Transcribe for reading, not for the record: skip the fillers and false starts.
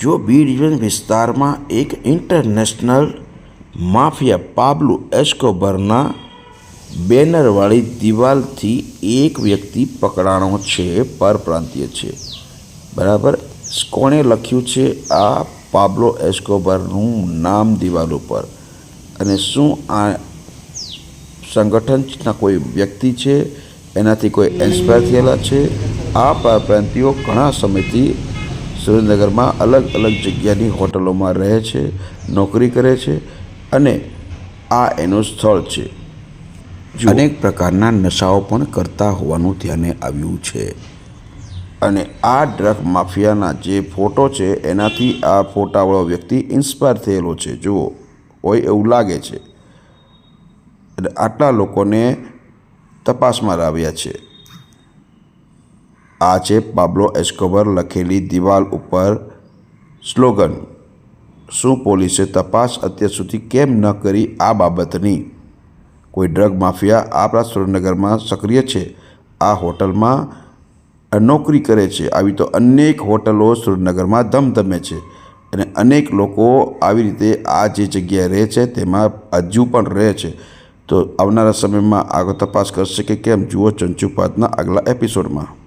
જો B division વિસ્તારમાં એક ઇન્ટરનેશનલ માફિયા પાબ્લો એસ્કોબારના બેનરવાળી દિવાલથી એક વ્યક્તિ પકડાણો છે, પરપ્રાંતીય છે. બરાબર. કોણે લખ્યું છે આ પાબ્લો એસ્કોબારનું નામ દિવાલ ઉપર? અને શું આ સંગઠનના કોઈ વ્યક્તિ છે, એનાથી કોઈ ઇન્સ્પાયર થયેલા છે? આ પરપ્રાંતિયો ઘણા સમયથી સુરેન્દ્રનગરમાં અલગ અલગ જગ્યાની હોટલોમાં રહે છે, નોકરી કરે છે અને આ એનું સ્થળ છે. અનેક પ્રકારના નશાઓ પણ કરતા હોવાનું ધ્યાને આવ્યું છે. અને આ ડ્રગ માફિયાના જે ફોટો છે એનાથી આ ફોટાવાળો વ્યક્તિ ઇન્સ્પાયર થયેલો છે, જુઓ, હોય એવું લાગે છે. એટલે આટલા લોકોને તપાસમાં લાવ્યા છે. આ છે પાબ્લો એસ્કોબાર લખેલી દિવાલ ઉપર સ્લોગન. શું પોલીસે તપાસ અત્યાર સુધી કેમ ન કરી આ બાબતની? કોઈ ડ્રગ માફિયા આપણા સુરેન્દ્રનગરમાં સક્રિય છે, આ હોટલમાં નોકરી કરે છે. આવી તો અનેક હોટલો સુરેન્દ્રનગરમાં ધમધમે છે અને અનેક લોકો આવી રીતે આ જે જગ્યાએ રહે છે તેમાં હજુ પણ રહે છે. તો આવનારા સમયમાં આગળ તપાસ કરશે કે કેમ, જુઓ ચંચુપાતના આગલા એપિસોડમાં.